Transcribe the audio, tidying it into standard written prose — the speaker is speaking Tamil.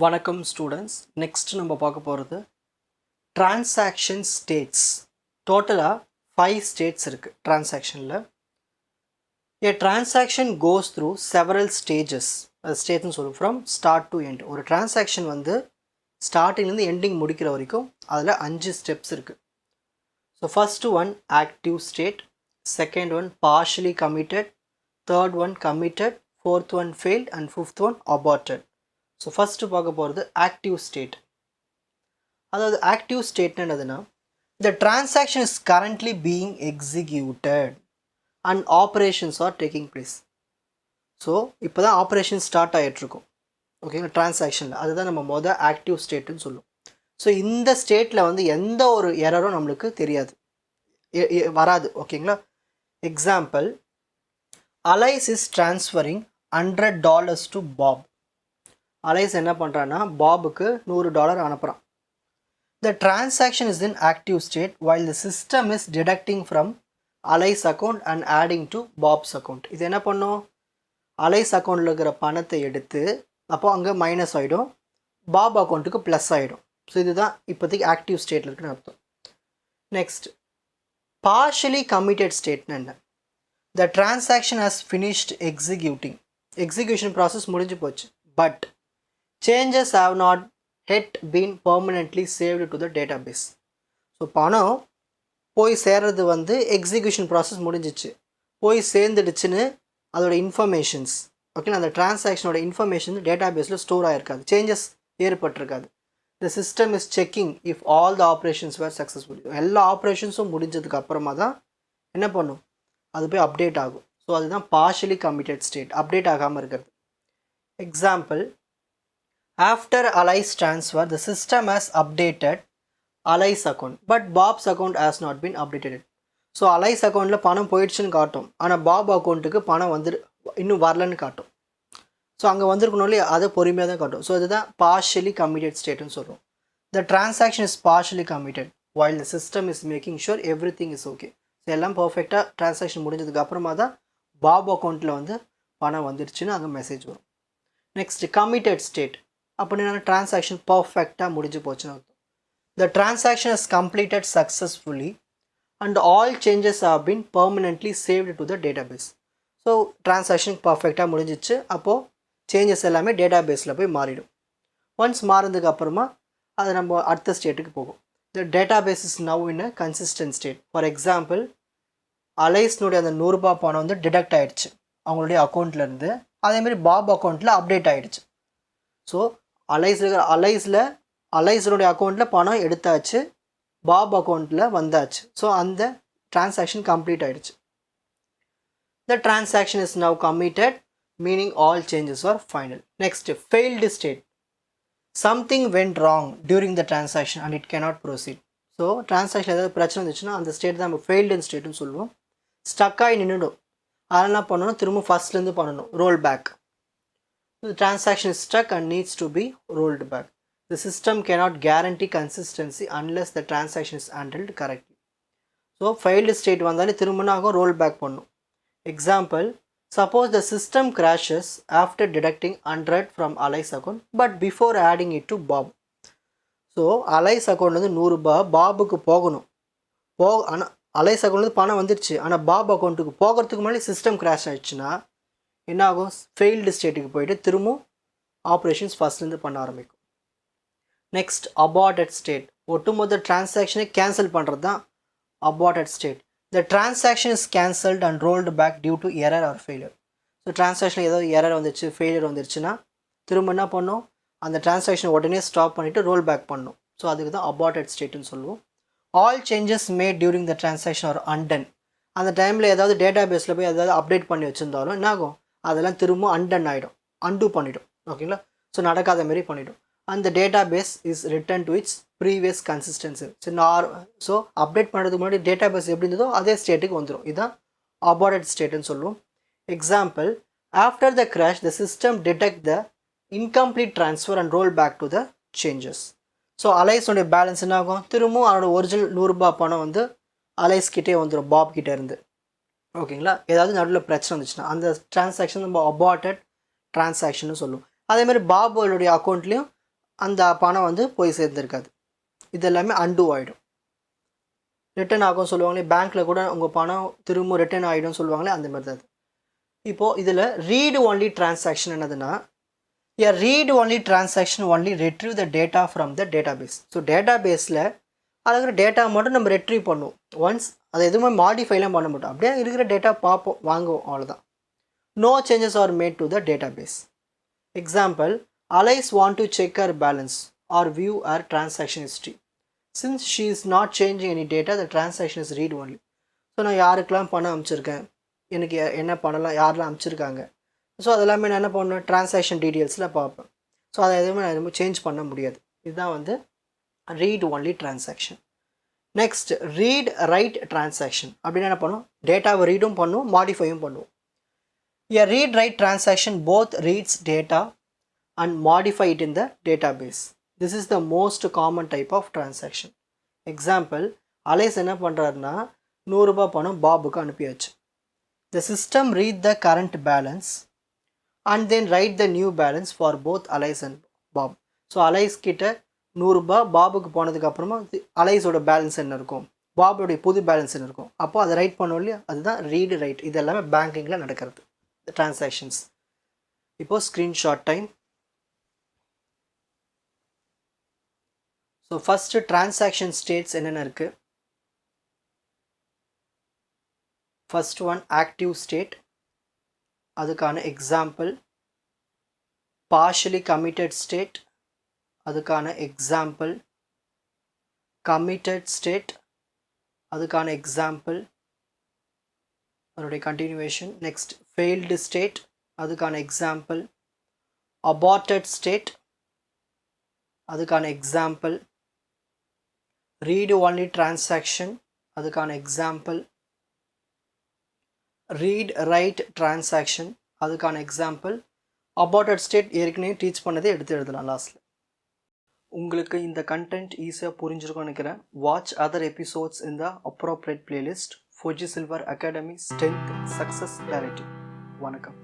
வணக்கம் ஸ்டூடெண்ட்ஸ். நெக்ஸ்ட் நம்ம பார்க்க போகிறது டிரான்சாக்ஷன் ஸ்டேட்ஸ். டோட்டலாக 5 ஸ்டேட்ஸ் இருக்குது டிரான்சாக்ஷனில். A transaction goes through several stages. அது ஸ்டேட்ஸ்னு சொல்லுவோம். From start to end. ஒரு டிரான்சாக்ஷன் வந்து ஸ்டார்டிங்லேருந்து எண்டிங் முடிக்கிற வரைக்கும் அதில் 5 ஸ்டெப்ஸ் இருக்குது. So first one active state, second one partially committed, third one committed, fourth one failed and fifth one aborted. So first பார்க்க போகிறது ஆக்டிவ் ஸ்டேட். அதாவது ஆக்டிவ் ஸ்டேட்னு என்னதுன்னா, the transaction is currently being executed and operations are taking place. So இப்போ தான் ஆப்ரேஷன் ஸ்டார்ட் ஆகிட்ருக்கும். ஓகேங்களா, டிரான்சாக்ஷனில். அதுதான் நம்ம ஆக்டிவ் ஸ்டேட்டுன்னு சொல்லுவோம். ஸோ இந்த ஸ்டேட்டில் வந்து எந்த ஒரு எரரும் நம்மளுக்கு தெரியாது, வராது. ஓகேங்களா. Example, Alice is transferring $100 to Bob. Alice என்ன பண்ணுறான்னா பாபுக்கு $100 அனுப்புகிறான். The transaction is in active state while the system is deducting from Alai's account and adding to Bob's account. இது என்ன பண்ணும், அலைஸ் அக்கௌண்ட்டில் இருக்கிற பணத்தை எடுத்து அப்போ அங்கே மைனஸ் ஆகிடும், பாப் அக்கௌண்ட்டுக்கு ப்ளஸ் ஆகிடும். ஸோ இதுதான் இப்போதைக்கு ஆக்டிவ் ஸ்டேட்டில் இருக்குன்னு அர்த்தம். நெக்ஸ்ட், பார்ஷியலி கமிட்டட் ஸ்டேட்னு என்ன? The transaction has finished executing. Execution process முடிஞ்சு போச்சு. But changes have not yet been permanently saved to the database. So பணம் போய் சேர்றது வந்து எக்ஸிக்யூஷன் ப்ராசஸ் முடிஞ்சிச்சு, போய் சேர்ந்துடுச்சுன்னு அதோட இன்ஃபர்மேஷன்ஸ், ஓகே, அந்த டிரான்சாக்ஷனோட இன்ஃபர்மேஷன் டேட்டாபேஸில் ஸ்டோர் ஆகிருக்காது, சேஞ்சஸ் ஏற்பட்டிருக்காது. The system is checking if all the operations were successful. எல்லா ஆப்ரேஷன்ஸும் முடிஞ்சதுக்கு அப்புறமா தான் என்ன பண்ணும், அது போய் அப்டேட் ஆகும். ஸோ அதுதான் பார்ஷியலி கமிட்டட் ஸ்டேட், அப்டேட் ஆகாமல் இருக்கிறது. Example, after Alai's transfer, the system has updated Alai's account, but Bob's account has not been updated. So Alice அக்கௌண்ட்டில் பணம் போயிடுச்சுன்னு காட்டும், ஆனால் பாப் அக்கௌண்ட்டுக்கு பணம் இன்னும் வரலன்னு காட்டும். ஸோ அங்கே வந்திருக்கணும் இல்லையா, அதை பொறுமையாக தான் காட்டும். ஸோ இதுதான் பார்ஷியலி கமிட்டட் ஸ்டேட்னு சொல்கிறோம். த transaction is partially committed while the system is making sure everything is okay. So எல்லாம் பர்ஃபெக்டாக டிரான்சாக்ஷன் முடிஞ்சதுக்கு அப்புறமா தான் பாப் அக்கௌண்ட்டில் வந்து பணம் வந்துடுச்சுன்னு அங்கே மெசேஜ் வரும். நெக்ஸ்ட், கமிட்டட் ஸ்டேட் அப்படின்னா டிரான்சாக்ஷன் பர்ஃபெக்டாக முடிஞ்சு போச்சுன்னு அர்த்தம். The transaction is completed successfully and all changes have been permanently saved to the database. So transaction பர்ஃபெக்டாக முடிஞ்சிச்சு, அப்போது சேஞ்சஸ் எல்லாமே டேட்டாபேஸில் போய் மாறிடும். ஒன்ஸ் மாறினதுக்கு அப்புறமா அது நம்ம அடுத்த ஸ்டேட்டுக்கு போகும். The database is now in a consistent state. For example, அலைஸ்னுடைய அந்த $100 பணம் வந்து டிடக்ட் ஆகிடுச்சு அவங்களுடைய அக்கௌண்ட்லேருந்து, அதேமாதிரி பாப் அக்கௌண்ட்டில் அப்டேட் ஆகிடுச்சு. ஸோ அலைஸனுடைய அக்கௌண்ட்டில் பணம் எடுத்தாச்சு, பாப் அக்கௌண்ட்டில் வந்தாச்சு. ஸோ அந்த டிரான்சாக்ஷன் கம்ப்ளீட் ஆகிடுச்சு. The transaction is now committed, meaning all changes are final. Next, failed state. Something went wrong during the transaction and it cannot proceed. So transaction ஏதாவது பிரச்சனை வந்துச்சுன்னா அந்த ஸ்டேட் தான் நம்ம ஃபெயில்டு ஸ்டேட்னு சொல்லுவோம். ஸ்டக்காகி நின்றுடும், அதெல்லாம் என்ன பண்ணணும், திரும்ப ஃபஸ்ட்லேருந்து பண்ணணும், roll back. The transaction is stuck and needs to be rolled back. The system cannot guarantee consistency unless the transaction is handled correctly. So failed state வந்தாலே திரும்பனாக roll back பண்ணும். Example, suppose the system crashes after deducting 100 from Alai's account but before adding it to Bob. So Alai's account வந்து $100 பாபுக்கு போகணும், ஆனால் அலைஸ் அக்கௌண்ட்லேருந்து பணம் வந்துடுச்சு, ஆனால் பாப் அக்கௌண்ட்டுக்கு போகிறதுக்கு முன்னாடி சிஸ்டம் கிராஷ் ஆகிடுச்சுன்னா என்ன ஆகும், ஃபெயில்டு ஸ்டேட்டுக்கு போயிட்டு திரும்பவும் ஆப்ரேஷன்ஸ் ஃபஸ்ட்லேருந்து பண்ண ஆரம்பிக்கும். Next, aborted state. ஒட்டுமொத்த டிரான்சாக்ஷனை கேன்சல் பண்ணுறது தான் aborted state. The transaction is cancelled and rolled back due to error or failure. So டிரான்சாக்ஷனில் ஏதாவது எரர் வந்துச்சு, ஃபெயிலியர் வந்துருச்சுன்னா திரும்ப என்ன பண்ணும், அந்த டிரான்சாக்ஷனை உடனே ஸ்டாப் பண்ணிவிட்டு ரோல் பேக் பண்ணும். ஸோ அதுக்கு தான் அபார்ட்டட் ஸ்டேட்டுன்னு சொல்லுவோம். All changes made during the transaction are undone. அந்த டைமில் ஏதாவது டேட்டா பேஸில் போய் ஏதாவது அப்டேட் பண்ணி வச்சுருந்தாலும் என்ன ஆகும், அதெல்லாம் திரும்ப அன்டன் ஆகிடும், அன்டூ பண்ணிவிடும். ஓகேங்களா. ஸோ நடக்காத மாரி பண்ணிவிடும். அந்த database is return to its previous consistency. So update பண்ணுறதுக்கு முன்னாடி டேட்டா பேஸ் எப்படி இருந்ததோ அதே ஸ்டேட்டுக்கு வந்துடும். இதுதான் அபார்ட்டட் ஸ்டேட்டுன்னு சொல்லுவோம். Example, after the crash the system detect the incomplete transfer and roll back to the changes. So அலைஸுடைய பேலன்ஸ் என்ன ஆகும், திரும்பவும் அவனோட ஒரிஜினல் $100 பணம் வந்து அலைஸ்கிட்டே வந்துடும், பாப் கிட்டே இருந்து. ஓகேங்களா. ஏதாவது நடுவில் பிரச்சனை வந்துச்சுன்னா அந்த டிரான்சாக்ஷன் நம்ம அபார்ட்டட் டிரான்சாக்ஷன் சொல்லுவோம். அதேமாதிரி பாபுடைய அக்கௌண்ட்லேயும் அந்த பணம் வந்து போய் சேர்ந்துருக்காது. இது எல்லாமே அன்டூ ஆகிடும். ரிட்டர்ன் ஆகும் சொல்லுவாங்களே, பேங்க்கில் கூட உங்கள் பணம் திரும்ப ரிட்டர்ன் ஆகிடும் சொல்லுவாங்களே, அந்த மாதிரி தான். இப்போது இதில் ரீடு ஒன்லி டிரான்சாக்ஷன் என்னதுன்னா, a read only transaction only retrieve the data from the database. So டேட்டாபேஸில் அதுக்கிற டேட்டா மட்டும் நம்ம ரெட்ரீவ் பண்ணுவோம். ஒன்ஸ் அதை எதுவுமே மாடிஃபைலாம் பண்ண மாட்டோம், அப்படியே இருக்கிற டேட்டா பார்ப்போம், வாங்குவோம், அவ்வளோதான். No changes are made to the database. Example, Alice want to check her balance or view her transaction history. Since she is not changing any data, the transaction is read only. So நான் யாருக்கெல்லாம் பணம் அனுப்பிச்சிருக்கேன், எனக்கு என்ன பணம்லாம் யாரெல்லாம் அனுப்பிச்சிருக்காங்க, ஸோ அதெல்லாமே நான் என்ன பண்ணுவேன், ட்ரான்சாக்ஷன் டீட்டெயில்ஸில் பார்ப்பேன். ஸோ அதை எதுவுமே நான் எதுவுமே சேஞ்ச் பண்ண முடியாது. இதுதான் வந்து read only transaction. Next read write transaction அப்படின்னு என்ன பண்ணுவோம், டேட்டாவை ரீடும் பண்ணுவோம், மாடிஃபையும் பண்ணுவோம். A read write transaction both reads data and modify it in the database. This is the most common type of transaction. Example, Alice என்ன பண்ணுறாருன்னா 100 ரூபாய் பணம் பாபுக்கு அனுப்பியாச்சு. The system read the current balance and then write the new balance for both Alice and Bob. So Alice கிட்ட 100 ரூபாய் பாபுக்கு போனதுக்கப்புறமா அலைஸோட பேலன்ஸ் என்ன இருக்கும், பாபுடைய புது பேலன்ஸ் என்ன இருக்கும், அப்போ அதை ரைட் பண்ணோம் இல்லையா, அதுதான் ரீடு ரைட். இது எல்லாமே பேங்கிங்கில் நடக்கிறது டிரான்சாக்ஷன்ஸ். இப்போது screenshot time. So first transaction states என்னென்ன இருக்குது. ஃபர்ஸ்ட் ஒன் ஆக்டிவ் ஸ்டேட், அதுக்கான எக்ஸாம்பிள். பார்ஷியலி கமிட்டட் ஸ்டேட், அதுக்கான எக்ஸாம்பிள். கமிட்டட் ஸ்டேட், அதுக்கான எக்ஸாம்பிள், அதனுடைய கண்டினியூவேஷன். நெக்ஸ்ட் ஃபெயில்டு ஸ்டேட், அதுக்கான எக்ஸாம்பிள். அபார்ட்டட் ஸ்டேட், அதுக்கான எக்ஸாம்பிள். ரீடு ஒன்லி டிரான்சாக்ஷன், அதுக்கான எக்ஸாம்பிள். ரீட் ரைட் டிரான்சாக்ஷன், அதுக்கான எக்ஸாம்பிள். அபார்ட்டட் ஸ்டேட் ஏற்கனவே டீச் பண்ணதை எடுத்து எழுதலாம் லாஸ்ட்டில். உங்களுக்கு இந்த கண்டென்ட் ஈஸியாக புரிஞ்சிருக்கும்னு நினைக்கிறேன். வாட்ச் அதர் எபிசோட்ஸ் இன் த appropriate playlist. Fuji silver academy strength success directive. வணக்கம்.